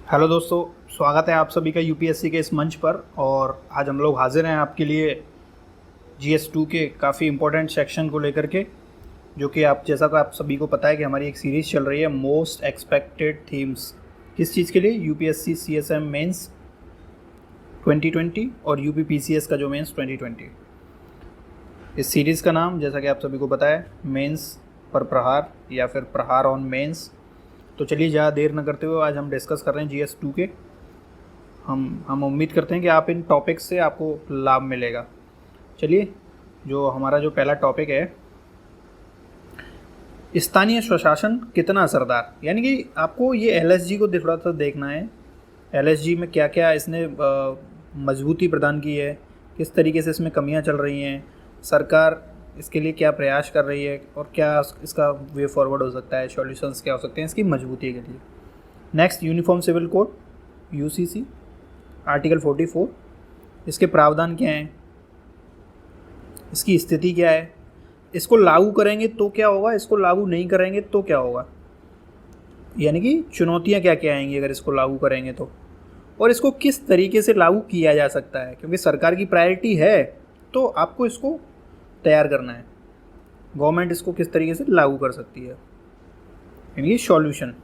Hello दोस्तों, स्वागत है आप सभी का यूपीएससी के इस मंच पर। और आज हम लोग हाजिर हैं आपके लिए GS2 के काफ़ी इम्पोर्टेंट सेक्शन को लेकर के, जो कि जैसा कि आप सभी को पता है कि हमारी एक सीरीज़ चल रही है मोस्ट एक्सपेक्टेड थीम्स। किस चीज़ के लिए? यूपीएससी CSM मेंस 2020 और यूपी PCS का जो मेंस 2020। इस सीरीज़ का नाम जैसा कि आप सभी को पता है मेंस पर प्रहार या फिर प्रहार ऑन मेंस। तो चलिए ज़्यादा देर न करते हुए आज हम डिस्कस कर रहे हैं GS2 के। हम उम्मीद करते हैं कि आप इन टॉपिक्स से आपको लाभ मिलेगा। चलिए, जो हमारा जो पहला टॉपिक है, स्थानीय स्वशासन कितना असरदार, यानी कि आपको ये LSG को थोड़ा सा देखना है। LSG में क्या क्या इसने मजबूती प्रदान की है, किस तरीके से इसमें कमियां चल रही हैं, सरकार इसके लिए क्या प्रयास कर रही है और क्या इसका वे फॉरवर्ड हो सकता है, सॉल्यूशंस क्या हो सकते हैं इसकी मजबूती के लिए। Next, uniform civil code UCC article 44, इसके प्रावधान क्या हैं, इसकी स्थिति क्या है, इसको लागू करेंगे तो क्या होगा, इसको लागू नहीं करेंगे तो क्या होगा, यानी कि चुनौतियां क्या क्या आएंगी अगर इसको लागू करेंगे तो, और इसको किस तरीके से लागू किया जा सकता है। क्योंकि सरकार की प्रायोरिटी है तो आपको इसको तैयार करना है, गवर्नमेंट इसको किस तरीके से लागू कर सकती है, यानी सॉल्यूशन।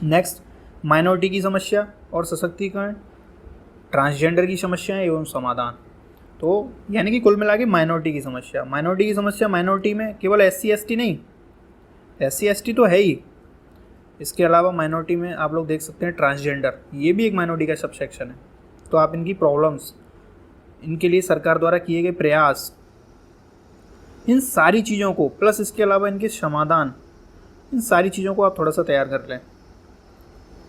नेक्स्ट, माइनॉरिटी की समस्या और सशक्तिकरण, ट्रांसजेंडर की समस्याएं एवं समाधान। तो यानी कि कुल मिला के माइनॉरिटी की समस्या, माइनॉरिटी में केवल SC ST नहीं, SC ST तो है ही, इसके अलावा माइनॉरिटी में आप लोग देख सकते हैं ट्रांसजेंडर, ये भी एक माइनॉरिटी का सब सेक्शन है। तो आप इनकी प्रॉब्लम्स, इनके लिए सरकार द्वारा किए गए प्रयास, इन सारी चीज़ों को प्लस इसके अलावा इनके समाधान, इन सारी चीज़ों को आप थोड़ा सा तैयार कर लें।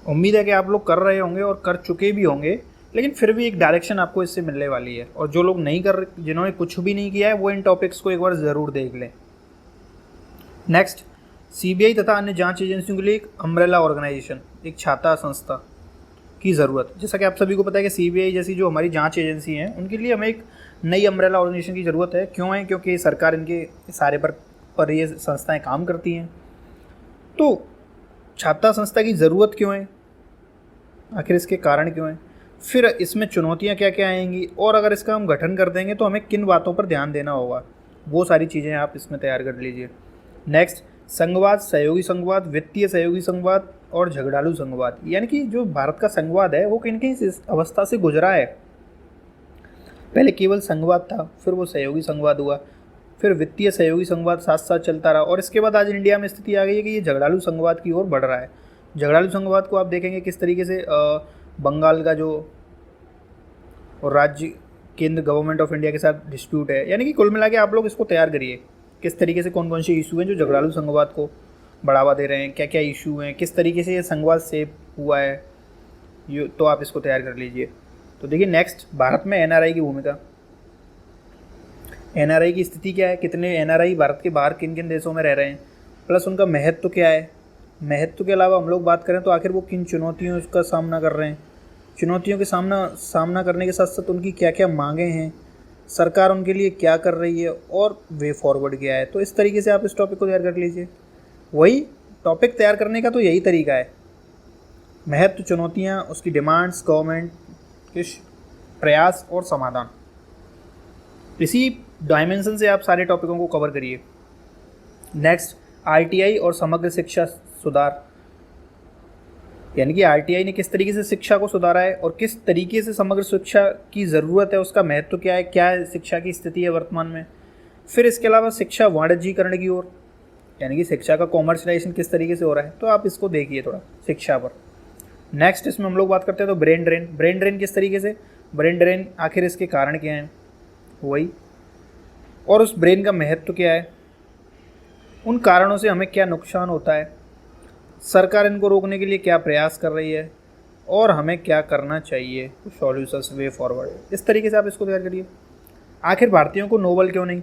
उम्मीद है कि आप लोग कर रहे होंगे और कर चुके भी होंगे, लेकिन फिर भी एक डायरेक्शन आपको इससे मिलने वाली है। और जो लोग नहीं कर, जिन्होंने कुछ भी नहीं किया है, वो इन टॉपिक्स को एक बार ज़रूर देख लें। नेक्स्ट, CBI तथा अन्य जांच एजेंसियों के लिए एक अम्ब्रेला ऑर्गेनाइजेशन, एक छाता संस्था की ज़रूरत। जैसा कि आप सभी को पता है कि CBI जैसी जो हमारी जांच एजेंसी हैं, उनके लिए हमें एक नई अम्ब्रेला ऑर्गेनाइजेशन की ज़रूरत है। क्यों है? क्योंकि सरकार इनके सारे पर ये संस्थाएं काम करती हैं। तो छाता संस्था की ज़रूरत क्यों है, आखिर इसके कारण क्यों है, फिर इसमें चुनौतियां क्या क्या आएंगी, और अगर इसका हम गठन कर देंगे तो हमें किन बातों पर ध्यान देना होगा, वो सारी चीज़ें आप इसमें तैयार कर लीजिए। नेक्स्ट, संघवाद, सहयोगी संघवाद, वित्तीय सहयोगी संघवाद और झगड़ालू संघवाद, यानी कि जो भारत का संघवाद है वो किन किन अवस्था से गुजरा है। पहले केवल संघवाद था, फिर वो सहयोगी संघवाद हुआ, फिर वित्तीय सहयोगी संघवाद साथ साथ चलता रहा, और इसके बाद आज इंडिया में स्थिति आ गई है कि ये झगड़ालू संघवाद की ओर बढ़ रहा है। झगड़ालू संघवाद को आप देखेंगे किस तरीके से बंगाल का जो और राज्य केंद्र गवर्नमेंट ऑफ इंडिया के साथ डिस्प्यूट है, यानी कि कुल मिला के आप लोग इसको तैयार करिए किस तरीके से कौन कौन से इशू हैं जो झगड़ालू संघवाद को बढ़ावा दे रहे हैं, क्या क्या इशू हैं, किस तरीके से ये संघवाद सेव हुआ है, ये तो आप इसको तैयार कर लीजिए। तो देखिए, नेक्स्ट, भारत में NRI की भूमिका, NRI की स्थिति क्या है, कितने NRI भारत के बाहर किन किन देशों में रह रहे हैं, प्लस उनका महत्व क्या है। महत्व के अलावा हम लोग बात करें तो आखिर वो किन चुनौतियों का सामना कर रहे हैं, चुनौतियों के सामना करने के साथ साथ उनकी क्या क्या मांगें हैं, सरकार उनके लिए क्या कर रही है, और वे फॉरवर्ड क्या है। तो इस तरीके से आप इस टॉपिक को तैयार कर लीजिए। वही टॉपिक तैयार करने का तो यही तरीका है, महत्व, चुनौतियाँ, उसकी डिमांड्स, गवर्नमेंट के प्रयास और समाधान, इसी डायमेंशन से आप सारे टॉपिकों को कवर करिए। नेक्स्ट, RTI और समग्र शिक्षा सुधार, यानी कि RTI ने किस तरीके से शिक्षा को सुधारा है और किस तरीके से समग्र शिक्षा की ज़रूरत है, उसका महत्व क्या है, क्या है शिक्षा की स्थिति है वर्तमान में। फिर इसके अलावा शिक्षा वाणिज्यीकरण की ओर, यानी कि शिक्षा का कॉमर्शलाइजेशन किस तरीके से हो रहा है, तो आप इसको देखिए थोड़ा शिक्षा पर। नेक्स्ट, इसमें हम लोग बात करते हैं तो ब्रेन ड्रेन किस तरीके से, ब्रेन ड्रेन आखिर इसके कारण क्या हैं वही, और उस ब्रेन का महत्व क्या है, उन कारणों से हमें क्या नुकसान होता है, सरकार इनको रोकने के लिए क्या प्रयास कर रही है, और हमें क्या करना चाहिए, सॉल्यूशंस, वे फॉरवर्ड। इस तरीके से आप इसको तैयार करिए। आखिर भारतीयों को नोबल क्यों नहीं,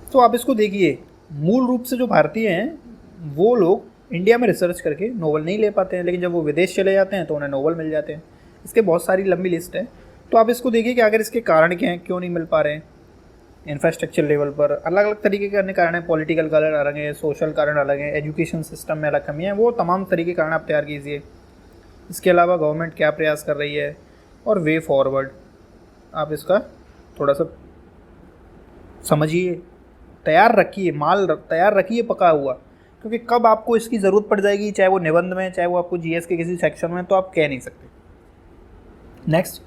तो आप इसको देखिए, मूल रूप से जो भारतीय हैं वो लोग इंडिया में रिसर्च करके नोबल नहीं ले पाते हैं, लेकिन जब वो विदेश चले जाते हैं तो उन्हें नोबल मिल जाते हैं। इसके बहुत सारी लंबी लिस्ट है, तो आप इसको देखिए कि आखिर इसके कारण क्या हैं, क्यों नहीं मिल पा रहे हैं। इंफ्रास्ट्रक्चर लेवल पर अलग अलग तरीके के अन्य कारण हैं, पॉलिटिकल कारण अलग है, सोशल कारण अलग है, एजुकेशन सिस्टम में अलग कमी है, वो तमाम तरीके के कारण आप तैयार कीजिए। इसके अलावा गवर्नमेंट क्या प्रयास कर रही है और वे फॉरवर्ड आप इसका थोड़ा सा समझिए, तैयार रखिए, माल तैयार रखिए पका हुआ, क्योंकि कब आपको इसकी ज़रूरत पड़ जाएगी, चाहे वो निबंध में, चाहे वो आपको जीएस के किसी सेक्शन में, तो आप कह नहीं सकते। नेक्स्ट,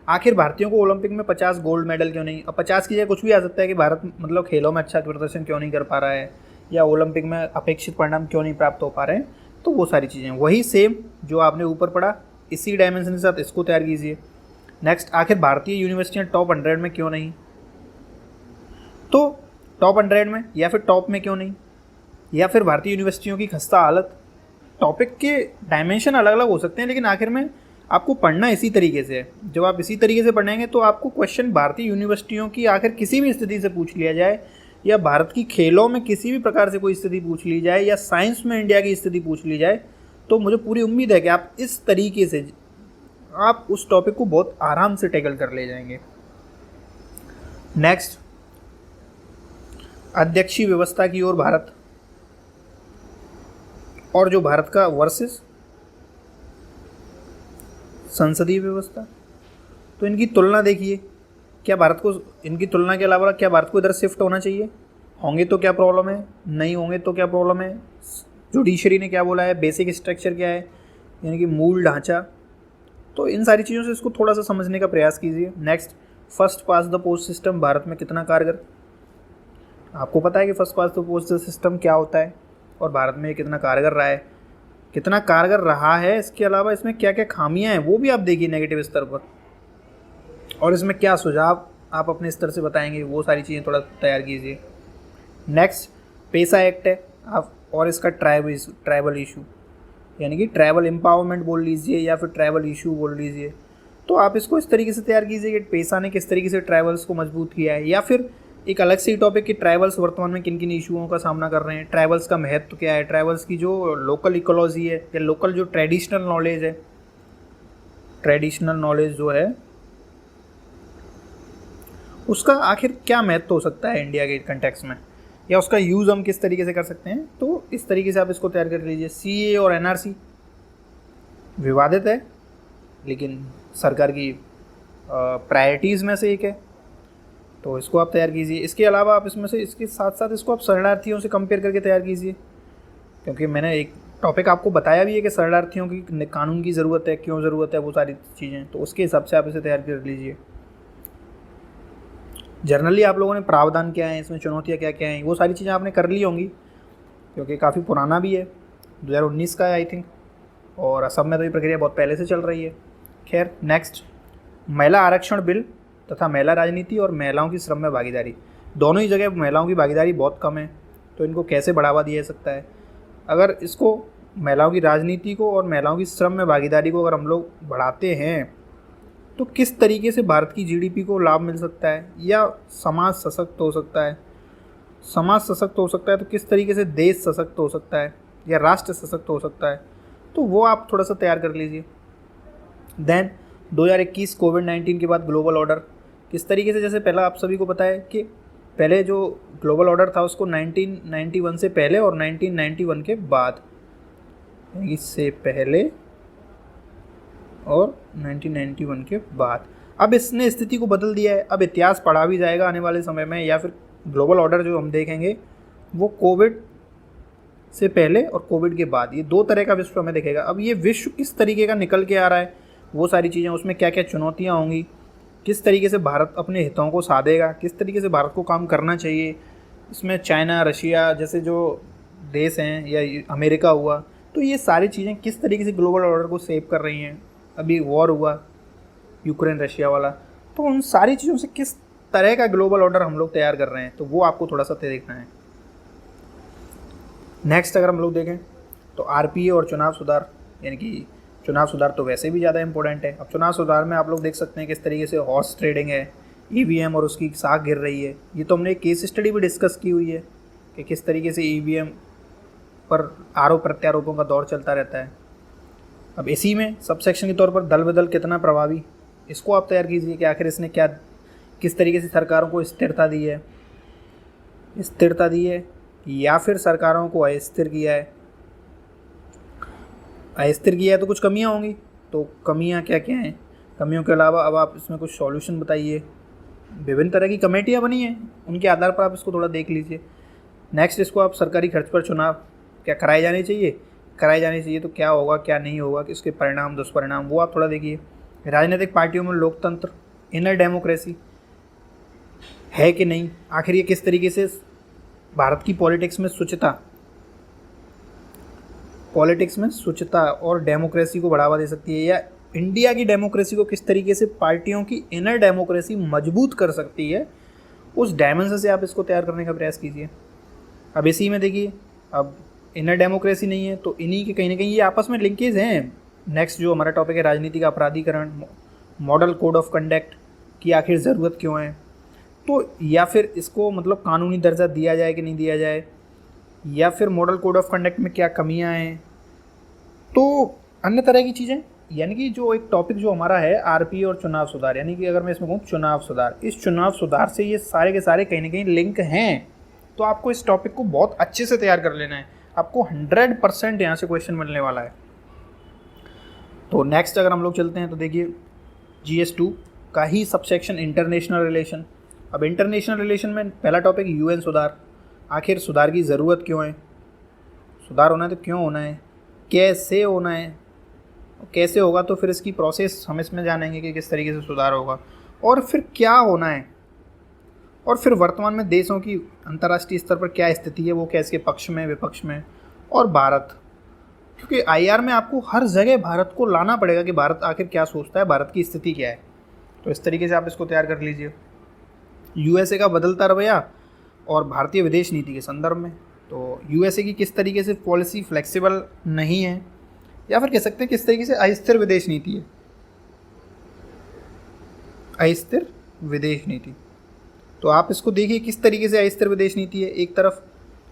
आखिर भारतीयों को ओलंपिक में 50 गोल्ड मेडल क्यों नहीं? अब 50 की जगह कुछ भी आ सकता है कि भारत मतलब खेलों में अच्छा प्रदर्शन क्यों नहीं कर पा रहा है, या ओलंपिक में अपेक्षित परिणाम क्यों नहीं प्राप्त हो पा रहे हैं। तो वो सारी चीज़ें वही सेम जो आपने ऊपर पढ़ा, इसी डायमेंशन के साथ इसको तैयार कीजिए। नेक्स्ट, आखिर भारतीय यूनिवर्सिटियाँ टॉप 100 में क्यों नहीं? तो टॉप 100 में या फिर टॉप में क्यों नहीं, या फिर भारतीय यूनिवर्सिटियों की खस्ता हालत। टॉपिक के डायमेंशन अलग अलग हो सकते हैं, लेकिन आखिर में आपको पढ़ना इसी तरीके से है। जब आप इसी तरीके से पढ़ेंगे तो आपको क्वेश्चन भारतीय यूनिवर्सिटियों की आखिर किसी भी स्थिति से पूछ लिया जाए, या भारत की खेलों में किसी भी प्रकार से कोई स्थिति पूछ ली जाए, या साइंस में इंडिया की स्थिति पूछ ली जाए, तो मुझे पूरी उम्मीद है कि आप इस तरीके से आप उस टॉपिक को बहुत आराम से टैकल कर ले जाएंगे। नेक्स्ट, अध्यक्षीय व्यवस्था की ओर भारत, और जो भारत का वर्सेस संसदीय व्यवस्था, तो इनकी तुलना देखिए। क्या भारत को, इनकी तुलना के अलावा क्या भारत को इधर शिफ्ट होना चाहिए? होंगे तो क्या प्रॉब्लम है, नहीं होंगे तो क्या प्रॉब्लम है? जुडिशरी ने क्या बोला है, बेसिक स्ट्रक्चर क्या है, यानी कि मूल ढांचा। तो इन सारी चीज़ों से इसको थोड़ा सा समझने का प्रयास कीजिए। Next, first pass the post system Bharat में कितना कारगर? आपको पता है कि first pass the post system क्या होता है और भारत में कितना कारगर रहा है, कितना कारगर रहा है। इसके अलावा इसमें क्या क्या खामियां हैं वो भी आप देखिए नेगेटिव स्तर पर, और इसमें क्या सुझाव आप अपने स्तर से बताएंगे, वो सारी चीज़ें थोड़ा तैयार कीजिए। नेक्स्ट, पेसा एक्ट है आप, और इसका ट्राइबल इशू, यानी कि ट्राइबल एम्पावरमेंट बोल लीजिए या फिर ट्राइबल इशू बोल लीजिए। तो आप इसको इस तरीके से तैयार कीजिए कि पेसा ने किस तरीके से ट्राइबल्स को मजबूत किया है, या फिर एक अलग से टॉपिक कि ट्राइबल्स वर्तमान में किन किन इशुओं का सामना कर रहे हैं, ट्राइबल्स का महत्व क्या है, ट्राइबल्स की जो लोकल इकोलॉजी है या लोकल जो ट्रेडिशनल नॉलेज है, ट्रेडिशनल नॉलेज जो है उसका आखिर क्या महत्व हो सकता है इंडिया के कंटेक्स्ट में, या उसका यूज़ हम किस तरीके से कर सकते हैं। तो इस तरीके से आप इसको तैयार कर लीजिए। सीए और एनआरसी विवादित है, लेकिन सरकार की प्रायोरिटीज़ में से एक है, तो इसको आप तैयार कीजिए। इसके अलावा आप इसमें से इसके साथ साथ इसको आप शरणार्थियों से कंपेयर करके तैयार कीजिए, क्योंकि मैंने एक टॉपिक आपको बताया भी है कि शरणार्थियों की कानून की ज़रूरत है, क्यों ज़रूरत है, वो सारी चीज़ें, तो उसके हिसाब से आप इसे तैयार कर लीजिए। जनरली आप लोगों ने प्रावधान क्या है, इसमें चुनौतियाँ क्या क्या हैं, वो सारी चीज़ें आपने कर ली होंगी, क्योंकि काफ़ी पुराना भी है, 2019 का है आई थिंक, और असम में तो ये प्रक्रिया बहुत पहले से चल रही है। खैर, नेक्स्ट, महिला आरक्षण बिल तथा महिला राजनीति और महिलाओं की श्रम में भागीदारी, दोनों ही जगह महिलाओं की भागीदारी बहुत कम है, तो इनको कैसे बढ़ावा दिया जा सकता है? अगर इसको महिलाओं की राजनीति को और महिलाओं की श्रम में भागीदारी को अगर हम लोग बढ़ाते हैं, तो किस तरीके से भारत की जीडीपी को लाभ मिल सकता है, या समाज सशक्त हो सकता है? समाज सशक्त हो सकता है तो किस तरीके से देश सशक्त हो सकता है, या राष्ट्र सशक्त हो सकता है? तो वो आप थोड़ा सा तैयार कर लीजिए। देन 2021 कोविड-19 के बाद ग्लोबल ऑर्डर किस तरीके से, जैसे पहला आप सभी को पता है कि पहले जो ग्लोबल ऑर्डर था उसको 1991 से पहले और 1991 के बाद, यानी इससे पहले और 1991 के बाद, अब इसने स्थिति को बदल दिया है। अब इतिहास पढ़ा भी जाएगा आने वाले समय में, या फिर ग्लोबल ऑर्डर जो हम देखेंगे वो कोविड से पहले और कोविड के बाद, ये दो तरह का विश्व हमें दिखेगा। अब ये विश्व किस तरीके का निकल के आ रहा है, वो सारी चीज़ें, उसमें क्या क्या चुनौतियाँ होंगी, किस तरीके से भारत अपने हितों को साधेगा, किस तरीके से भारत को काम करना चाहिए, इसमें चाइना, रशिया जैसे जो देश हैं, या अमेरिका हुआ, तो ये सारी चीज़ें किस तरीके से ग्लोबल ऑर्डर को सेव कर रही हैं। अभी वॉर हुआ यूक्रेन रशिया वाला, तो उन सारी चीज़ों से किस तरह का ग्लोबल ऑर्डर हम लोग तैयार कर रहे हैं, तो वो आपको थोड़ा सा देखना है। नेक्स्ट, अगर हम लोग देखें तो आरपीए और चुनाव सुधार, यानी कि चुनाव सुधार तो वैसे भी ज़्यादा इंपॉर्टेंट है। अब चुनाव सुधार में आप लोग देख सकते हैं किस तरीके से हॉर्स ट्रेडिंग है, ईवीएम और उसकी साख गिर रही है। ये तो हमने एक केस स्टडी भी डिस्कस की हुई है कि किस तरीके से ईवीएम पर आरोप प्रत्यारोपों का दौर चलता रहता है। अब इसी में सब सेक्शन के तौर पर दल बदल कितना प्रभावी, इसको आप तैयार कीजिए कि आखिर इसने क्या किस तरीके से सरकारों को स्थिरता दी है, या फिर सरकारों को अस्थिर किया है। अस्थिर किया है तो कुछ कमियां होंगी, तो कमियां क्या क्या हैं, कमियों के अलावा अब आप इसमें कुछ सॉल्यूशन बताइए। विभिन्न तरह की कमेटियां बनी हैं, उनके आधार पर आप इसको थोड़ा देख लीजिए। नेक्स्ट, इसको आप सरकारी खर्च पर चुनाव क्या कराए जाने चाहिए तो क्या होगा क्या नहीं होगा, कि इसके परिणाम दुष्परिणाम वो आप थोड़ा देखिए। राजनीतिक पार्टियों में लोकतंत्र, इनर डेमोक्रेसी है कि नहीं, आखिर ये किस तरीके से भारत की पॉलिटिक्स में स्वच्छता और डेमोक्रेसी को बढ़ावा दे सकती है, या इंडिया की डेमोक्रेसी को किस तरीके से पार्टियों की इनर डेमोक्रेसी मजबूत कर सकती है, उस डायमेंशन से आप इसको तैयार करने का प्रयास कीजिए। अब इसी में देखिए, अब इनर डेमोक्रेसी नहीं है तो इन्हीं के कहीं ना कहीं ये आपस में लिंकेज हैं। नेक्स्ट जो हमारा टॉपिक है राजनीतिक अपराधीकरण, मॉडल कोड ऑफ कंडक्ट की आखिर ज़रूरत क्यों है, तो या फिर इसको मतलब कानूनी दर्जा दिया जाए कि नहीं दिया जाए, या फिर मॉडल कोड ऑफ कंडक्ट में क्या कमियां हैं, तो अन्य तरह की चीज़ें। यानी कि जो एक टॉपिक जो हमारा है आरपी और चुनाव सुधार, यानी कि अगर मैं इसमें कहूँ चुनाव सुधार, इस चुनाव सुधार से ये सारे के सारे कहीं ना कहीं लिंक हैं। तो आपको इस टॉपिक को बहुत अच्छे से तैयार कर लेना है, आपको 100% यहाँ से क्वेश्चन मिलने वाला है। तो नेक्स्ट अगर हम लोग चलते हैं तो देखिए GS2 का ही सबसेक्शन इंटरनेशनल रिलेशन। अब इंटरनेशनल रिलेशन में पहला टॉपिक UN सुधार। आखिर सुधार की ज़रूरत क्यों है, सुधार होना है तो क्यों होना है, कैसे होना है, कैसे होगा तो फिर इसकी प्रोसेस हम इसमें जानेंगे कि किस तरीके से सुधार होगा, और फिर क्या होना है, और फिर वर्तमान में देशों की अंतर्राष्ट्रीय स्तर पर क्या स्थिति है, वो क्या इसके पक्ष में विपक्ष में, और भारत, क्योंकि IR में आपको हर जगह भारत को लाना पड़ेगा कि भारत आखिर क्या सोचता है, भारत की स्थिति क्या है। तो इस तरीके से आप इसको तैयार कर लीजिए। USA का बदलता रवैया और भारतीय विदेश नीति के संदर्भ में, तो USA की किस तरीके से पॉलिसी फ्लेक्सिबल नहीं है, या फिर कह सकते हैं किस तरीके से अस्थिर विदेश नीति है, अस्थिर विदेश नीति। तो आप इसको देखिए किस तरीके से अस्थिर विदेश नीति है एक तरफ।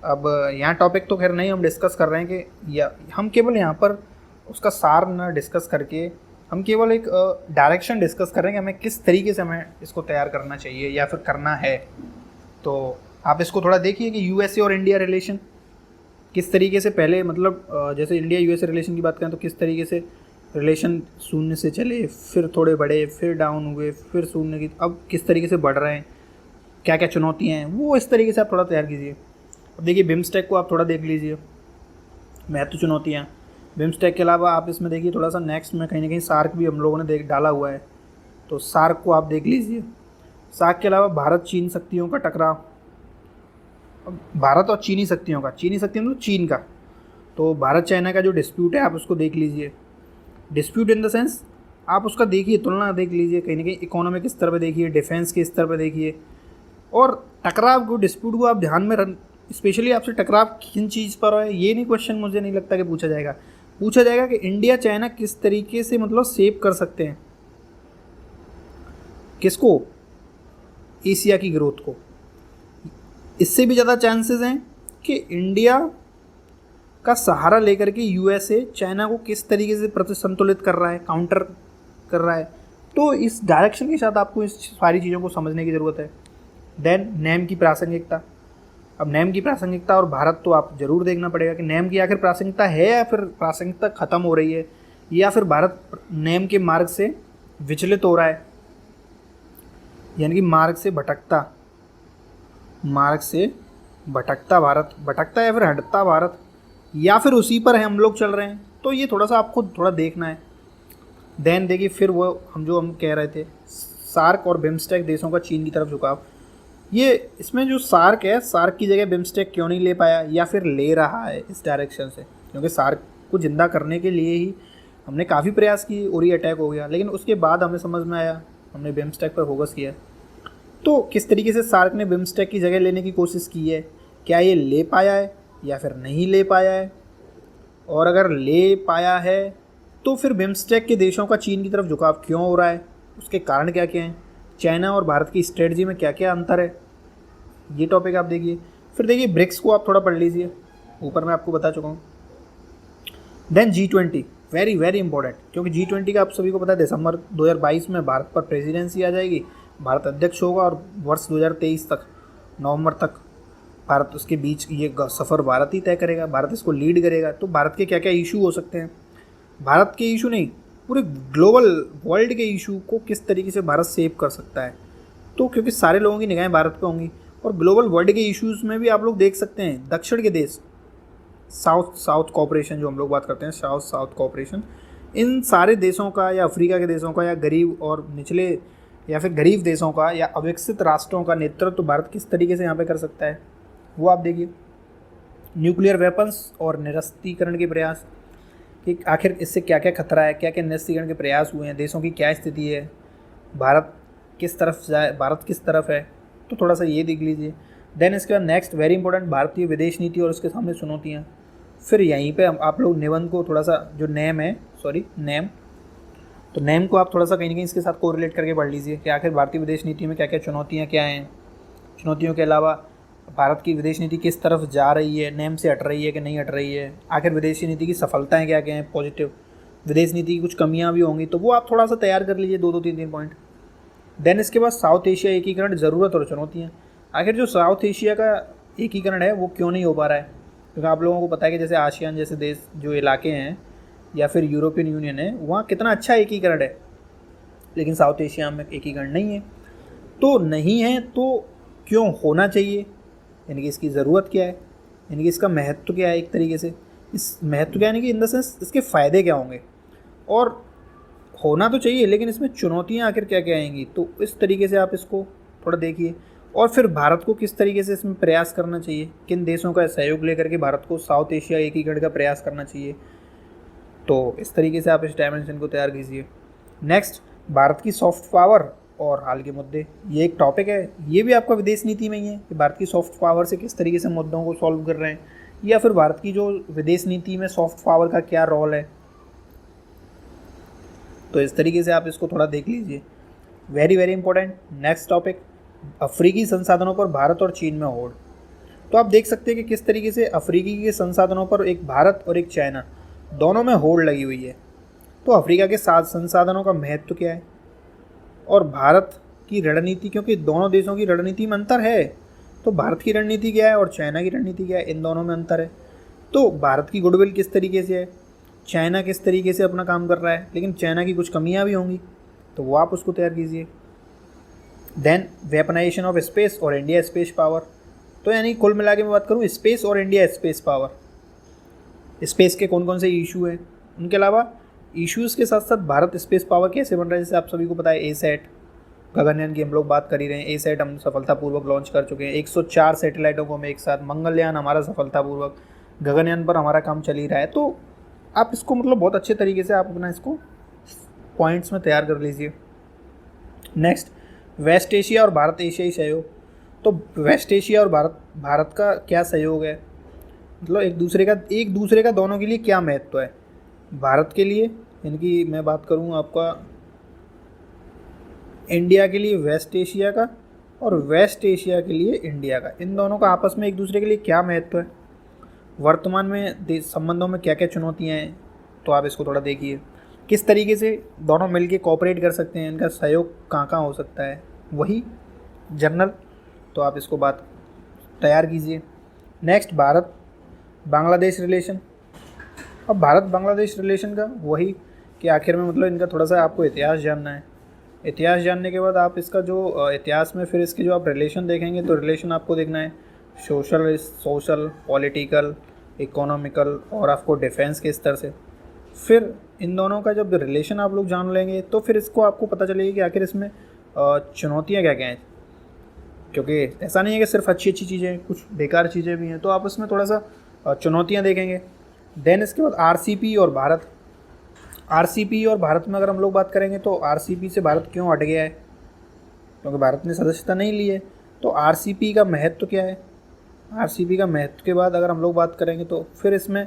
अब यहाँ टॉपिक तो खैर नहीं हम डिस्कस कर रहे हैं कि, या हम केवल यहाँ पर उसका सार न डिस्कस करके हम केवल एक डायरेक्शन डिस्कस कर रहे हैं कि हमें किस तरीके से हमें इसको तैयार करना चाहिए या फिर करना है। तो आप इसको थोड़ा देखिए कि USA और इंडिया रिलेशन किस तरीके से, पहले मतलब जैसे इंडिया USA रिलेशन की बात करें तो किस तरीके से रिलेशन शून्य से चले, फिर थोड़े बढ़े, फिर डाउन हुए, फिर शून्य की, अब किस तरीके से बढ़ रहे हैं, क्या क्या चुनौतियाँ हैं, वो इस तरीके से आप थोड़ा तैयार कीजिए। अब देखिए बिम्स्टेक को आप थोड़ा देख लीजिए, महत्व चुनौतियाँ। बिम्स्टेक के अलावा आप इसमें देखिए थोड़ा सा नेक्स्ट में कहीं ना कहीं सार्क भी हम लोगों ने डाला हुआ है, तो सार्क को आप देख लीजिए। सार्क के अलावा भारत चीन शक्तियों का टकराव, भारत और चीनी शक्तियों मतलब चीन का, तो भारत चाइना का जो डिस्प्यूट है आप उसको देख लीजिए। डिस्प्यूट इन द सेंस आप उसका देखिए, तुलना देख लीजिए, कहीं ना कहीं इकोनॉमिक स्तर पर देखिए, डिफेंस के स्तर पर देखिए, और टकराव को, डिस्प्यूट को आप ध्यान में स्पेशली आपसे टकराव किन चीज़ पर है, ये नहीं क्वेश्चन मुझे नहीं लगता कि पूछा जाएगा कि इंडिया चाइना किस तरीके से मतलब सेव कर सकते हैं किसको, एशिया की ग्रोथ को। इससे भी ज़्यादा चांसेस हैं कि इंडिया का सहारा लेकर के USA चाइना को किस तरीके से प्रतिसंतुलित कर रहा है, काउंटर कर रहा है। तो इस डायरेक्शन के साथ आपको इस सारी चीज़ों को समझने की ज़रूरत है। देन नेम की प्रासंगिकता। अब नेम की प्रासंगिकता और भारत तो आप जरूर देखना पड़ेगा कि नेम की आखिर प्रासंगिकता है या फिर प्रासंगिकता ख़त्म हो रही है, या फिर भारत नेम के मार्ग से विचलित हो रहा है, यानी कि मार्ग से भटकता भारत, भटकता या फिर हटता भारत, या फिर उसी पर हम लोग चल रहे हैं। तो ये थोड़ा सा आपको थोड़ा देखना है। देन देखिए फिर वो हम कह रहे थे सार्क और बिम्स्टेक देशों का चीन की तरफ झुकाव। ये इसमें जो सार्क है, सार्क की जगह बिम्स्टेक क्यों नहीं ले पाया या फिर ले रहा है इस डायरेक्शन से, क्योंकि सार्क को ज़िंदा करने के लिए ही हमने काफ़ी प्रयास किए और ये अटैक हो गया, लेकिन उसके बाद हमें समझ में आया, हमने बिम्स्टेक पर फोकस किया। तो किस तरीके से सार्क ने बिम्स्टेक की जगह लेने की कोशिश की है, क्या ये ले पाया है या फिर नहीं ले पाया है, और अगर ले पाया है तो फिर बिम्स्टेक के देशों का चीन की तरफ झुकाव क्यों हो रहा है, उसके कारण क्या क्या हैं, चाइना और भारत की स्ट्रेटजी में क्या क्या अंतर है, ये टॉपिक आप देखिए। फिर देखिए ब्रिक्स को आप थोड़ा पढ़ लीजिए, ऊपर मैं आपको बता चुका हूँ। देन G20 वेरी इंपॉर्टेंट, क्योंकि G20 का आप सभी को पता है दिसंबर 2022 में भारत पर प्रेसिडेंसी आ जाएगी, भारत अध्यक्ष होगा और वर्ष 2023 तक, नवंबर तक भारत उसके बीच ये सफ़र भारत ही तय करेगा, भारत इसको लीड करेगा। तो भारत के क्या क्या इशू हो सकते हैं, भारत के इशू नहीं, पूरे ग्लोबल वर्ल्ड के इशू को किस तरीके से भारत सेव कर सकता है। तो क्योंकि सारे लोगों की निगाहें भारत पे होंगी, और ग्लोबल वर्ल्ड के इश्यूज़ में भी आप लोग देख सकते हैं दक्षिण के देश, साउथ साउथ कॉपरेशन जो हम लोग बात करते हैं, साउथ साउथ कॉपरेशन, इन सारे देशों का या अफ्रीका के देशों का या गरीब और निचले या फिर गरीब देशों का या अविकसित राष्ट्रों का नेतृत्व तो भारत किस तरीके से यहाँ पे कर सकता है, वो आप देखिए। न्यूक्लियर वेपन्स और निरस्त्रीकरण के प्रयास, कि आखिर इससे क्या क्या खतरा है, क्या क्या निरस्त्रीकरण के प्रयास हुए हैं, देशों की क्या स्थिति है, भारत किस तरफ जाए, भारत किस तरफ है, तो थोड़ा सा ये देख लीजिए। देन इसके बाद नेक्स्ट वेरी इंपॉर्टेंट, भारतीय विदेश नीति और उसके सामने चुनौतियाँ। फिर यहीं पे आप लोग निबंध को थोड़ा सा, जो नेम है, सॉरी नेम, तो नेम को आप थोड़ा सा कहीं ना कहीं इसके साथ कोरिलेट करके पढ़ लीजिए कि आखिर भारतीय विदेश नीति में क्या क्या चुनौतियाँ क्या हैं, चुनौतियों के अलावा भारत की विदेश नीति किस तरफ जा रही है, नेम से हट रही है कि नहीं हट रही है, आखिर विदेशी नीति की सफलताएं क्या क्या हैं, पॉजिटिव, विदेश नीति की कुछ कमियां भी होंगी, तो वो आप थोड़ा सा तैयार कर लीजिए, 2-3 पॉइंट। देन इसके बाद साउथ एशिया एकीकरण, ज़रूरत और चुनौतियाँ। आखिर जो साउथ एशिया का एकीकरण है वो क्यों नहीं हो पा रहा है, क्योंकि आप लोगों को पता है कि जैसे आसियान जैसे देश जो इलाके हैं या फिर यूरोपियन यूनियन है, वहाँ कितना अच्छा एकीकरण है, लेकिन साउथ एशिया में एकीकरण नहीं है। तो नहीं है तो क्यों होना चाहिए, यानी कि इसकी ज़रूरत क्या है, यानी कि इसका महत्व क्या है, एक तरीके से इस महत्व क्या, यानी कि इन द सेंस इसके फ़ायदे क्या होंगे, और होना तो चाहिए लेकिन इसमें चुनौतियाँ आखिर क्या क्या आएंगी। तो इस तरीके से आप इसको थोड़ा देखिए। और फिर भारत को किस तरीके से इसमें प्रयास करना चाहिए, किन देशों का सहयोग लेकर के भारत को साउथ एशिया एकीकरण का प्रयास करना चाहिए। तो इस तरीके से आप इस डायमेंशन को तैयार कीजिए। नेक्स्ट, भारत की सॉफ्ट पावर और हाल के मुद्दे, ये एक टॉपिक है, ये भी आपका विदेश नीति में ही है कि भारत की सॉफ्ट पावर से किस तरीके से मुद्दों को सॉल्व कर रहे हैं, या फिर भारत की जो विदेश नीति में सॉफ्ट पावर का क्या रोल है। तो इस तरीके से आप इसको थोड़ा देख लीजिए। Very very important next topic, अफ्रीकी संसाधनों पर भारत और चीन में होड़। तो आप देख सकते हैं कि किस तरीके से अफ्रीकी के संसाधनों पर एक भारत और एक चाइना दोनों में होड़ लगी हुई है। तो अफ्रीका के साथ संसाधनों का महत्व क्या है और भारत की रणनीति, क्योंकि दोनों देशों की रणनीति में अंतर है, तो भारत की रणनीति क्या है और चाइना की रणनीति क्या है, इन दोनों में अंतर है। तो भारत की गुडविल किस तरीके से है, चाइना किस तरीके से अपना काम कर रहा है, लेकिन चाइना की कुछ कमियां भी होंगी, तो वो आप उसको तैयार कीजिए। देन वेपनाइजेशन ऑफ स्पेस और इंडिया स्पेस पावर। तो यानी कुल मिला के मैं बात करूँ स्पेस और इंडिया स्पेस पावर, स्पेस के कौन कौन से इशू हैं, उनके अलावा इश्यूज़ के साथ साथ भारत स्पेस पावर कैसे बन रहा है। जैसे आप सभी को पता है एसैट, गगनयान की हम लोग बात कर ही रहे हैं, एसैट हम सफलतापूर्वक लॉन्च कर चुके हैं, 104 सैटेलाइटों को हम एक साथ, मंगलयान हमारा सफलतापूर्वक, गगनयान पर हमारा काम चल ही रहा है। तो आप इसको मतलब बहुत अच्छे तरीके से आप अपना इसको पॉइंट्स में तैयार कर लीजिए। नेक्स्ट, वेस्ट एशिया और भारत एशियाई सहयोग। तो वेस्ट एशिया और भारत का क्या सहयोग है, मतलब एक दूसरे का दोनों के लिए क्या महत्व है। भारत के लिए यानी कि मैं बात करूँ आपका इंडिया के लिए वेस्ट एशिया का, और वेस्ट एशिया के लिए इंडिया का, इन दोनों का आपस में एक दूसरे के लिए क्या महत्व है, वर्तमान में संबंधों में क्या क्या चुनौतियाँ हैं। तो आप इसको थोड़ा देखिए किस तरीके से दोनों मिलके कोऑपरेट कर सकते हैं, इनका सहयोग कहाँ कहाँ हो सकता है, वही जनरल। तो आप इसको बात तैयार कीजिए। Next, Bharat Bangladesh relation. अब भारत बांग्लादेश रिलेशन का वही कि आखिर में मतलब इनका थोड़ा सा आपको इतिहास जानना है। इतिहास जानने के बाद आप इसका जो इतिहास में फिर इसके जो आप रिलेशन देखेंगे, तो रिलेशन आपको देखना है सोशल, पॉलिटिकल, इकोनॉमिकल और आपको डिफेंस के स्तर से। फिर इन दोनों का जब रिलेशन आप लोग जान लेंगे तो फिर इसको आपको पता चलेगी कि आखिर इसमें चुनौतियाँ क्या क्या हैं, क्योंकि ऐसा नहीं है कि सिर्फ अच्छी अच्छी चीज़ें, कुछ बेकार चीज़ें भी हैं। तो आप उसमें थोड़ा सा चुनौतियाँ देखेंगे। देन इसके बाद आरसीपी और भारत। आरसीपी और भारत में अगर हम लोग बात करेंगे तो आरसीपी से भारत क्यों हट गया है, क्योंकि भारत ने सदस्यता नहीं ली है। तो आरसीपी का महत्व क्या है, आरसीपी का महत्व के बाद अगर हम लोग बात करेंगे तो फिर इसमें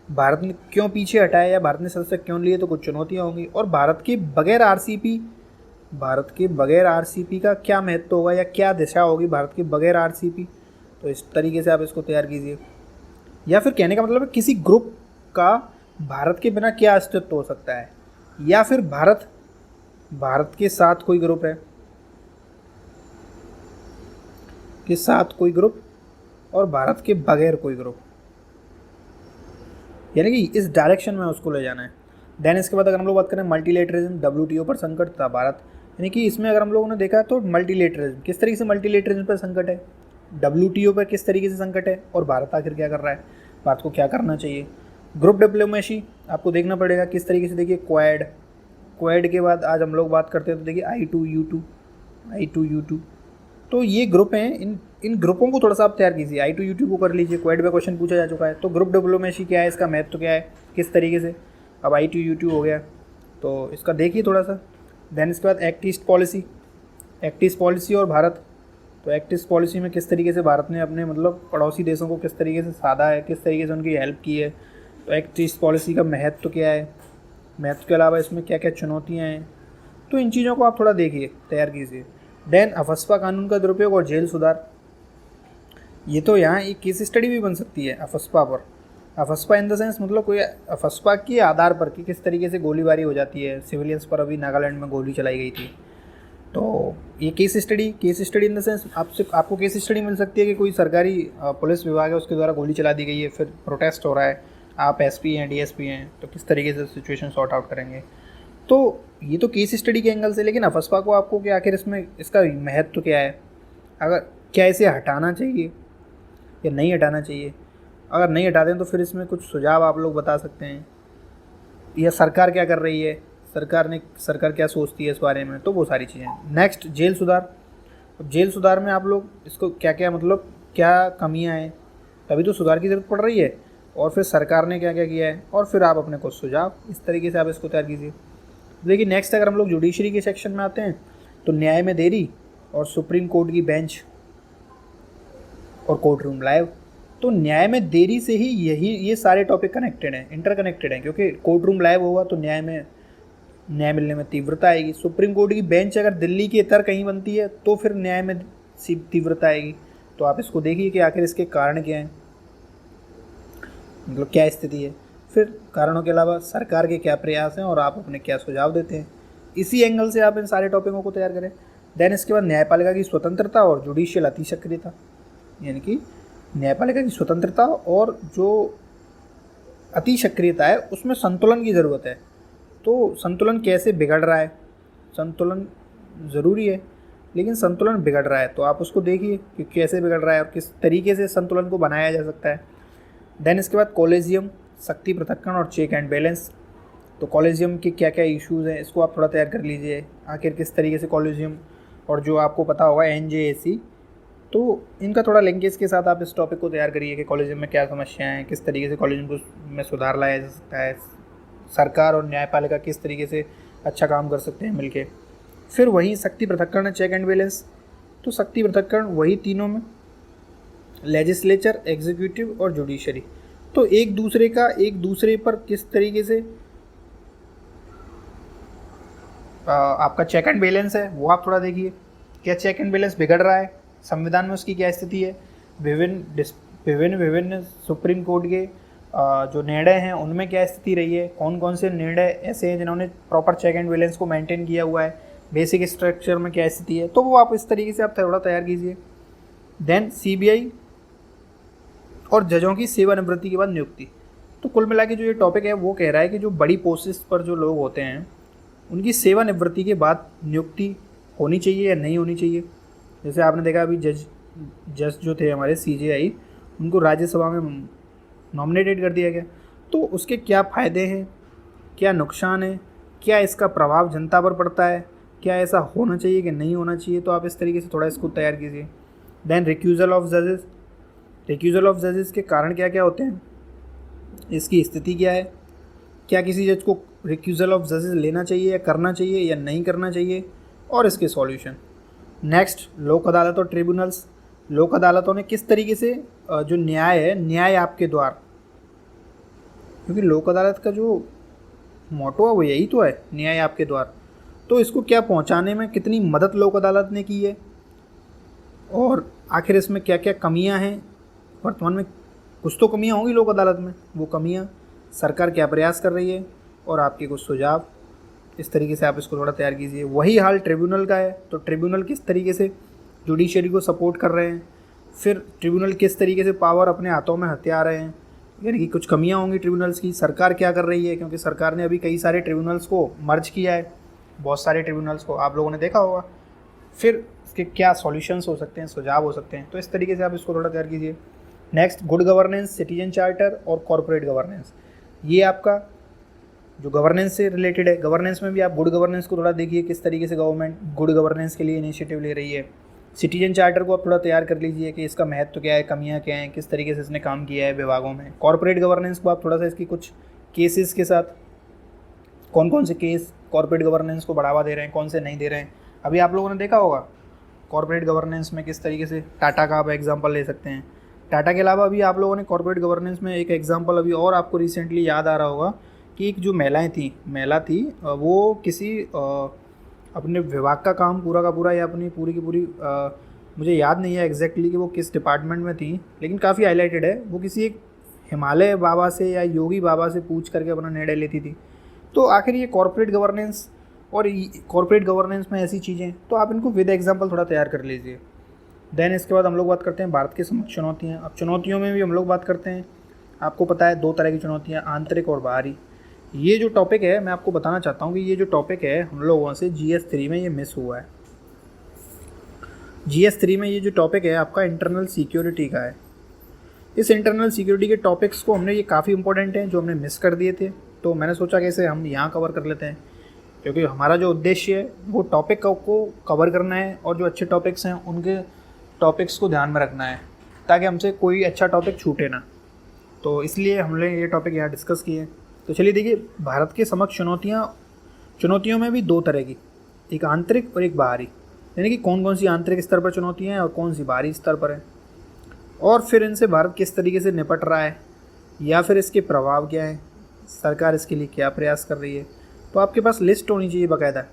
भारत ने क्यों पीछे हटाया या भारत ने सदस्य क्यों लिए, तो कुछ चुनौतियाँ होंगी। और भारत के बगैर आरसीपी का क्या महत्व होगा या क्या दिशा होगी भारत के बगैर आरसीपी। तो इस तरीके से आप इसको तैयार कीजिए। या फिर कहने का मतलब है किसी ग्रुप का भारत के बिना क्या अस्तित्व हो सकता है, या फिर भारत के साथ कोई ग्रुप है, के साथ कोई ग्रुप और भारत के बगैर कोई ग्रुप, यानी कि इस डायरेक्शन में उसको ले जाना है। देन इसके बाद अगर हम लोग बात करें मल्टीलेटरिज्म, WTO पर संकट था भारत, यानी कि इसमें अगर हम लोगों ने देखा तो मल्टीलेटरिज्म, किस तरीके से मल्टीलेटरिज्म पर संकट है, WTO पर किस तरीके से संकट है, और भारत आखिर क्या कर रहा है, भारत को क्या करना चाहिए। ग्रुप डिप्लोमेसी आपको देखना पड़ेगा किस तरीके से, देखिए क्वाड के बाद आज हम लोग बात करते हैं तो देखिए I2U2, तो ये ग्रुप हैं। इन ग्रुपों को थोड़ा सा आप तैयार कीजिए, I2U2 को कर लीजिए, क्वाड में क्वेश्चन पूछा जा चुका है। तो ग्रुप डिप्लोमेसी क्या है, इसका महत्व क्या है, किस तरीके से, अब I2U2 हो गया तो इसका देखिए थोड़ा सा। देन इसके बाद एक्ट ईस्ट पॉलिसी और भारत, तो एक्ट ईस्ट पॉलिसी में किस तरीके से भारत ने अपने मतलब पड़ोसी देशों को किस तरीके से साधा है, किस तरीके से उनकी हेल्प की है। तो एक्ट ईस्ट पॉलिसी का महत्व क्या है, महत्व के अलावा इसमें क्या क्या चुनौतियाँ हैं, तो इन चीज़ों को आप थोड़ा देखिए, तैयार कीजिए। देन अफस्पा कानून का दुरुपयोग और जेल सुधार, ये तो यहाँ एक केस स्टडी भी बन सकती है अफस्पा पर। अफस्पा इन द सेंस मतलब कोई अफस्पा के आधार पर कि किस तरीके से गोलीबारी हो जाती है सिविलियंस पर, अभी नागालैंड में गोली चलाई गई थी। तो ये case study in the sense आपको केस स्टडी मिल सकती है कि कोई सरकारी पुलिस विभाग है उसके द्वारा गोली चला दी गई है, फिर प्रोटेस्ट हो रहा है, आप SP हैं DSP हैं, तो किस तरीके से सिचुएशन सॉर्ट आउट करेंगे। तो ये तो केस स्टडी के एंगल से, लेकिन अफस्पा को आपको कि आखिर इसमें इसका महत्व क्या है, अगर क्या इसे हटाना चाहिए या नहीं हटाना चाहिए, अगर नहीं हटाते हैं तो फिर इसमें कुछ सुझाव आप लोग बता सकते हैं, या सरकार क्या कर रही है, सरकार क्या सोचती है इस बारे में, तो वो सारी चीज़ें। नेक्स्ट जेल सुधार, अब जेल सुधार में आप लोग इसको क्या क्या मतलब क्या कमियां हैं, तभी तो सुधार की ज़रूरत पड़ रही है, और फिर सरकार ने क्या क्या किया है, और फिर आप अपने कुछ सुझाव, इस तरीके से आप इसको तैयार कीजिए। देखिए नेक्स्ट अगर हम लोग जुडिशरी के सेक्शन में आते हैं तो न्याय में देरी और सुप्रीम कोर्ट की बेंच और कोर्ट रूम लाइव, तो न्याय में देरी से ही ये सारे टॉपिक कनेक्टेड हैं, इंटरकनेक्टेड हैं, क्योंकि कोर्ट रूम लाइव होगा तो न्याय मिलने में तीव्रता आएगी। सुप्रीम कोर्ट की बेंच अगर दिल्ली के इतर कहीं बनती है तो फिर न्याय में तीव्रता आएगी। तो आप इसको देखिए कि आखिर इसके कारण क्या हैं, मतलब क्या स्थिति है, फिर कारणों के अलावा सरकार के क्या प्रयास हैं और आप अपने क्या सुझाव देते हैं, इसी एंगल से आप इन सारे टॉपिकों को तैयार करें। देन इसके बाद न्यायपालिका की स्वतंत्रता और जुडिशियल अतिसक्रियता, यानी कि न्यायपालिका की स्वतंत्रता और जो अतिसक्रियता है उसमें संतुलन की ज़रूरत है। तो संतुलन कैसे बिगड़ रहा है, संतुलन ज़रूरी है लेकिन संतुलन बिगड़ रहा है, तो आप उसको देखिए कि कैसे बिगड़ रहा है और किस तरीके से संतुलन को बनाया जा सकता है। देन इसके बाद कॉलेजियम, शक्ति पृथक्करण और चेक एंड बैलेंस, तो कॉलेजियम के क्या क्या इश्यूज़ हैं इसको आप थोड़ा तैयार कर लीजिए, आखिर किस तरीके से कॉलेजियम, और जो आपको पता होगा NJAC, तो इनका थोड़ा लिंकेज के साथ आप इस टॉपिक को तैयार करिए कि कॉलेजियम में क्या समस्याएं हैं, किस तरीके से कॉलेजियम को में सुधार लाया जा सकता है, सरकार और न्यायपालिका किस तरीके से अच्छा काम कर सकते हैं मिलके। फिर वही शक्ति पृथक्करण, चेक एंड बैलेंस, तो शक्ति पृथक्करण वही तीनों में, लेजिस्लेचर, एग्जीक्यूटिव और जुडिशरी, तो एक दूसरे पर किस तरीके से आपका चेक एंड बैलेंस है वो आप थोड़ा देखिए, क्या चेक एंड बैलेंस बिगड़ रहा है, संविधान में उसकी क्या स्थिति है, विभिन्न सुप्रीम कोर्ट के जो निर्णय हैं उनमें क्या स्थिति रही है, कौन कौन से निर्णय ऐसे हैं जिन्होंने प्रॉपर चेक एंड बैलेंस को मेंटेन किया हुआ है, बेसिक स्ट्रक्चर में क्या स्थिति है, तो वो आप इस तरीके से आप थोड़ा तैयार कीजिए। देन CBI और जजों की सेवानिवृत्ति के बाद नियुक्ति, तो कुल मिला के जो ये टॉपिक है वो कह रहा है कि जो बड़ी पोस्ट पर जो लोग होते हैं उनकी सेवानिवृत्ति के बाद नियुक्ति होनी चाहिए या नहीं होनी चाहिए। जैसे आपने देखा अभी जज जो थे हमारे CJI, उनको राज्यसभा में नॉमिनेटेड कर दिया गया, तो उसके क्या फ़ायदे हैं, क्या नुकसान है, क्या इसका प्रभाव जनता पर पड़ता है, क्या ऐसा होना चाहिए कि नहीं होना चाहिए, तो आप इस तरीके से थोड़ा इसको तैयार कीजिए। देन रिक्यूज़ल ऑफ जजेस के कारण क्या क्या होते हैं, इसकी स्थिति क्या है, क्या किसी जज को रिक्यूज़ल ऑफ जजेस लेना चाहिए या करना चाहिए या नहीं करना चाहिए, और इसके सॉल्यूशन। नेक्स्ट लोक अदालत और ट्रिब्यूनल्स, लोक अदालतों ने किस तरीके से जो न्याय है, न्याय आपके द्वार, क्योंकि लोक अदालत का जो मोटो है वो यही तो है, न्याय आपके द्वार, तो इसको क्या पहुंचाने में कितनी मदद लोक अदालत ने की है, और आखिर इसमें क्या क्या कमियां हैं। वर्तमान में कुछ तो कमियां होंगी लोक अदालत में, वो कमियां सरकार क्या प्रयास कर रही है, और आपके कुछ सुझाव, इस तरीके से आप इसको थोड़ा तैयार कीजिए। वही हाल ट्रिब्यूनल का है, तो ट्रिब्यूनल किस तरीके से जुडिशरी को सपोर्ट कर रहे हैं, फिर ट्रिब्यूनल किस तरीके से पावर अपने हाथों में हथिया रहे हैं, यानी कि कुछ कमियां होंगी ट्रिब्यूनल्स की, सरकार क्या कर रही है, क्योंकि सरकार ने अभी कई सारे ट्रिब्यूनल्स को मर्ज किया है, बहुत सारे ट्रिब्यूनल्स को आप लोगों ने देखा होगा, फिर इसके क्या सॉल्यूशंस हो सकते हैं, सुझाव हो सकते हैं। तो इस तरीके से आप इसको थोड़ा तैयार कीजिए। Next, good governance, citizen charter और कॉर्पोरेट गवर्नेंस, ये आपका जो गवर्नेंस से रिलेटेड है। गवर्नेंस में भी आप गुड गवर्नेंस को थोड़ा देखिए, किस तरीके से गवर्नमेंट गुड गवर्नेंस के लिए इनिशिएटिव ले रही है। सिटीजन चार्टर को आप थोड़ा तैयार कर लीजिए कि इसका महत्व क्या है, कमियां क्या हैं, किस तरीके से इसने काम किया है विभागों में। कॉर्पोरेट गवर्नेंस को आप थोड़ा सा इसकी कुछ केसेस के साथ, कौन कौन से केस कॉर्पोरेट गवर्नेंस को बढ़ावा दे रहे हैं, कौन से नहीं दे रहे हैं। अभी आप लोगों ने देखा होगा कॉर्पोरेट गवर्नेंस में किस तरीके से टाटा का आप एग्जांपल ले सकते हैं। टाटा के अलावा अभी आप लोगों ने कॉर्पोरेट गवर्नेंस में एक एग्जांपल अभी और आपको रिसेंटली याद आ रहा होगा कि एक जो महिला थी वो किसी अपने विभाग का काम पूरा का पूरा या अपनी पूरी की पूरी मुझे याद नहीं है एग्जैक्टली कि वो किस डिपार्टमेंट में थी, लेकिन काफ़ी हाईलाइटेड है। वो किसी एक हिमालय बाबा से या योगी बाबा से पूछ करके अपना निर्णय लेती थी। तो आखिर ये कॉर्पोरेट गवर्नेंस और कॉर्पोरेट गवर्नेंस में ऐसी चीज़ें, तो आप इनको विद एग्जांपल थोड़ा तैयार कर लीजिए। देन इसके बाद हम लोग बात करते हैं भारत के समक्ष चुनौतियाँ। अब चुनौतियों में भी हम लोग बात करते हैं, आपको पता है 2 तरह की चुनौतियाँ, आंतरिक और बाहरी। ये जो टॉपिक है मैं आपको बताना चाहता हूँ कि ये जो टॉपिक है हम लोगों से GS3 में ये मिस हुआ है। GS3 में ये जो टॉपिक है आपका इंटरनल सिक्योरिटी का है। इस इंटरनल सिक्योरिटी के टॉपिक्स को हमने, ये काफ़ी इंपॉर्टेंट हैं जो हमने मिस कर दिए थे, तो मैंने सोचा कि इसे हम यहाँ कवर कर लेते हैं, क्योंकि हमारा जो उद्देश्य है वो टॉपिक को कवर करना है और जो अच्छे टॉपिक्स हैं उनके टॉपिक्स को ध्यान में रखना है ताकि हमसे कोई अच्छा टॉपिक छूटे ना। तो इसलिए हमने ये टॉपिक यहाँ डिस्कस किए। तो चलिए देखिए, भारत के समक्ष चुनौतियों में भी 2 तरह की, एक आंतरिक और एक बाहरी, यानी कि कौन कौन सी आंतरिक स्तर पर चुनौतियाँ हैं और कौन सी बाहरी स्तर पर है, और फिर इनसे भारत किस तरीके से निपट रहा है या फिर इसके प्रभाव क्या है, सरकार इसके लिए क्या प्रयास कर रही है। तो आपके पास लिस्ट होनी चाहिए बाकायदा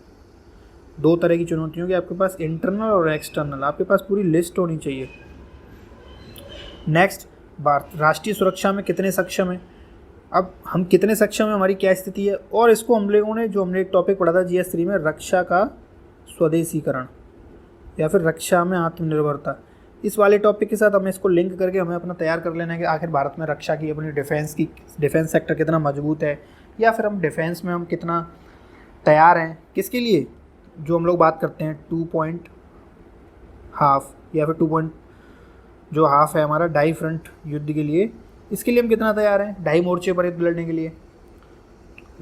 2 तरह की चुनौतियों की, आपके पास इंटरनल और एक्सटर्नल, आपके पास पूरी लिस्ट होनी चाहिए। नेक्स्ट, राष्ट्रीय सुरक्षा में कितने सक्षम है। अब हम कितने सक्षम हैं, हमारी क्या स्थिति है, और इसको हम लोगों ने हमने एक टॉपिक पढ़ा था GS3 में, रक्षा का स्वदेशीकरण या फिर रक्षा में आत्मनिर्भरता, इस वाले टॉपिक के साथ हमें इसको लिंक करके हमें अपना तैयार कर लेना है कि आखिर भारत में रक्षा की, अपनी डिफेंस सेक्टर कितना मजबूत है, या फिर हम डिफेंस में हम कितना तैयार हैं, किसके लिए, जो हम लोग बात करते हैं 2.5 या फिर 2. जो हाफ है हमारा डाई फ्रंट युद्ध के लिए, इसके लिए हम कितना तैयार हैं, 2.5 मोर्चे पर युद्ध लड़ने के लिए।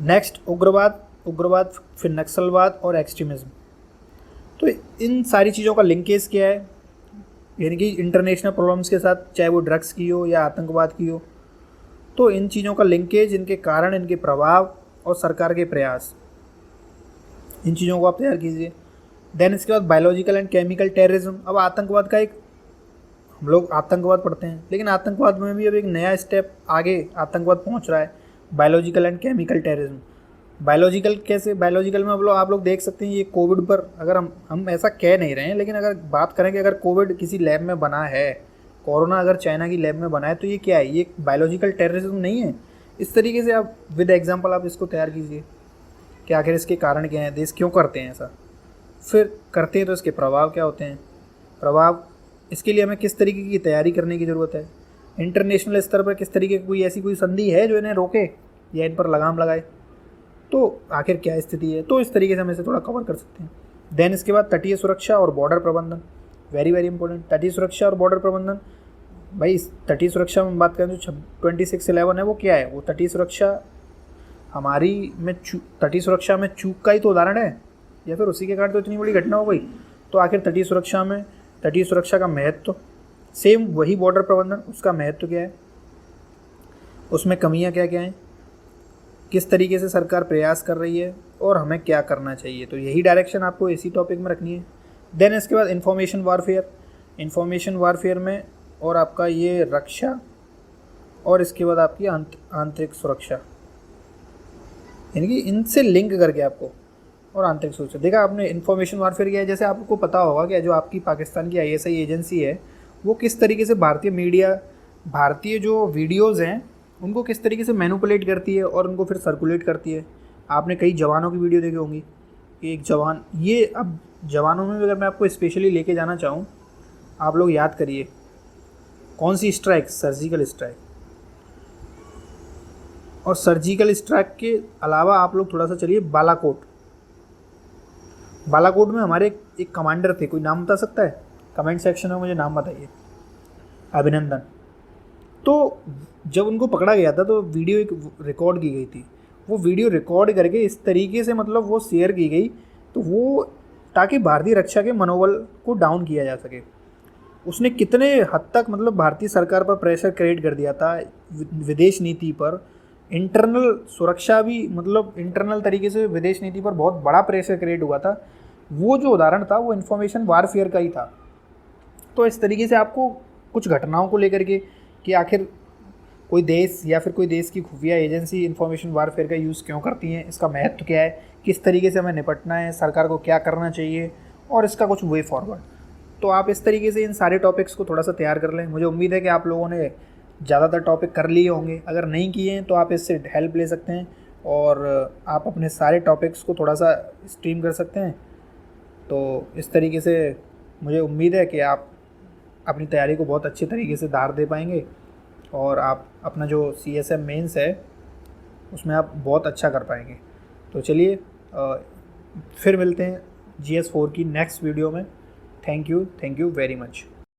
नेक्स्ट, उग्रवाद, फिर नक्सलवाद और एक्सट्रीमिज्म। तो इन सारी चीज़ों का लिंकेज क्या है, यानी कि इंटरनेशनल प्रॉब्लम्स के साथ, चाहे वो ड्रग्स की हो या आतंकवाद की हो, तो इन चीज़ों का लिंकेज, इनके कारण, इनके प्रभाव और सरकार के प्रयास, इन चीज़ों को आप तैयार कीजिए। देन इसके बाद बायोलॉजिकल एंड केमिकल टेररिज्म। अब आतंकवाद का हम लोग आतंकवाद पढ़ते हैं, लेकिन आतंकवाद में भी अब एक नया स्टेप आगे आतंकवाद पहुंच रहा है, biological and chemical terrorism. Biological कैसे, बायोलॉजिकल में आप लोग देख सकते हैं ये कोविड पर, अगर हम ऐसा कह नहीं रहे हैं, लेकिन अगर बात करें कि अगर कोविड किसी लैब में बना है, कोरोना अगर चाइना की लैब में बना है, तो ये क्या है, ये बायोलॉजिकल टेररिज्म नहीं है। इस तरीके से आप विद एग्जाम्पल आप इसको तैयार कीजिए कि आखिर इसके कारण क्या हैं, देश क्यों करते हैं ऐसा, फिर करते हैं तो इसके प्रभाव क्या होते हैं, प्रभाव, इसके लिए हमें किस तरीके की तैयारी करने की ज़रूरत है, इंटरनेशनल स्तर पर किस तरीके की कोई संधि है जो इन्हें रोके या इन पर लगाम लगाए, तो आखिर क्या स्थिति है। तो इस तरीके से हम इसे थोड़ा कवर कर सकते हैं। देन इसके बाद तटीय सुरक्षा और बॉर्डर प्रबंधन, वेरी वेरी इंपॉर्टेंट। तटीय सुरक्षा और बॉर्डर प्रबंधन, भाई तटीय सुरक्षा में बात करें तो 2611 है, वो क्या है, वो तटीय सुरक्षा तटीय सुरक्षा में चूक का ही तो उदाहरण है, या फिर उसी के कारण तो इतनी बड़ी घटना हो गई। तो आखिर तटीय सुरक्षा का महत्व, सेम वही बॉर्डर प्रबंधन, उसका महत्व क्या है, उसमें कमियां क्या क्या हैं, किस तरीके से सरकार प्रयास कर रही है और हमें क्या करना चाहिए। तो यही डायरेक्शन आपको इसी टॉपिक में रखनी है। देन इसके बाद इंफॉर्मेशन वारफेयर में और आपका ये रक्षा, और इसके बाद आपकी आंतरिक सुरक्षा, यानी कि इनसे लिंक करके आपको, और आंतरिक सुरक्षा। देखा आपने इंफॉर्मेशन वारफेयर किया है, जैसे आपको पता होगा कि जो आपकी पाकिस्तान की ISI एजेंसी है वो किस तरीके से भारतीय मीडिया, भारतीय जो वीडियोज़ हैं उनको किस तरीके से मैनिपुलेट करती है और उनको फिर सर्कुलेट करती है। आपने कई जवानों की वीडियो देखी होंगी, एक जवान, ये अब जवानों में अगर मैं आपको स्पेशली लेके जाना चाहूँ आप लोग याद करिए, कौन सी स्ट्राइक? Surgical strike. और सर्जिकल स्ट्राइक के अलावा आप लोग थोड़ा सा चलिए बालाकोट। बालाकोट में हमारे एक कमांडर थे, कोई नाम बता सकता है? कमेंट सेक्शन में मुझे नाम बताइए। अभिनंदन। तो जब उनको पकड़ा गया था तो वीडियो एक रिकॉर्ड की गई थी। वो वीडियो रिकॉर्ड करके इस तरीके से मतलब वो शेयर की गई, तो वो ताकि भारतीय रक्षा के मनोबल को डाउन किया जा सके। उसने कितने हद तक मतलब भारतीय सरकार पर प्रेशर क्रिएट कर दिया था, विदेश नीति पर, इंटरनल सुरक्षा भी, मतलब इंटरनल तरीके से विदेश नीति पर बहुत बड़ा प्रेशर क्रिएट हुआ था। वो जो उदाहरण था वो इन्फॉर्मेशन वारफेयर का ही था। तो इस तरीके से आपको कुछ घटनाओं को लेकर के कि आखिर कोई देश या फिर कोई देश की खुफिया एजेंसी इंफॉर्मेशन वारफेयर का यूज़ क्यों करती हैं, इसका महत्व क्या है, किस तरीके से हमें निपटना है, सरकार को क्या करना चाहिए और इसका कुछ वे फॉरवर्ड। तो आप इस तरीके से इन सारे टॉपिक्स को थोड़ा सा तैयार कर लें। मुझे उम्मीद है कि आप लोगों ने ज़्यादातर टॉपिक कर लिए होंगे। अगर नहीं किए हैं तो आप इससे हेल्प ले सकते हैं और आप अपने सारे टॉपिक्स को थोड़ा सा स्ट्रीम कर सकते हैं। तो इस तरीके से मुझे उम्मीद है कि आप अपनी तैयारी को बहुत अच्छे तरीके से धार दे पाएंगे और आप अपना जो CSM मेंस है उसमें आप बहुत अच्छा कर पाएंगे। तो चलिए फिर मिलते हैं GS4 की नेक्स्ट वीडियो में। Thank you very much.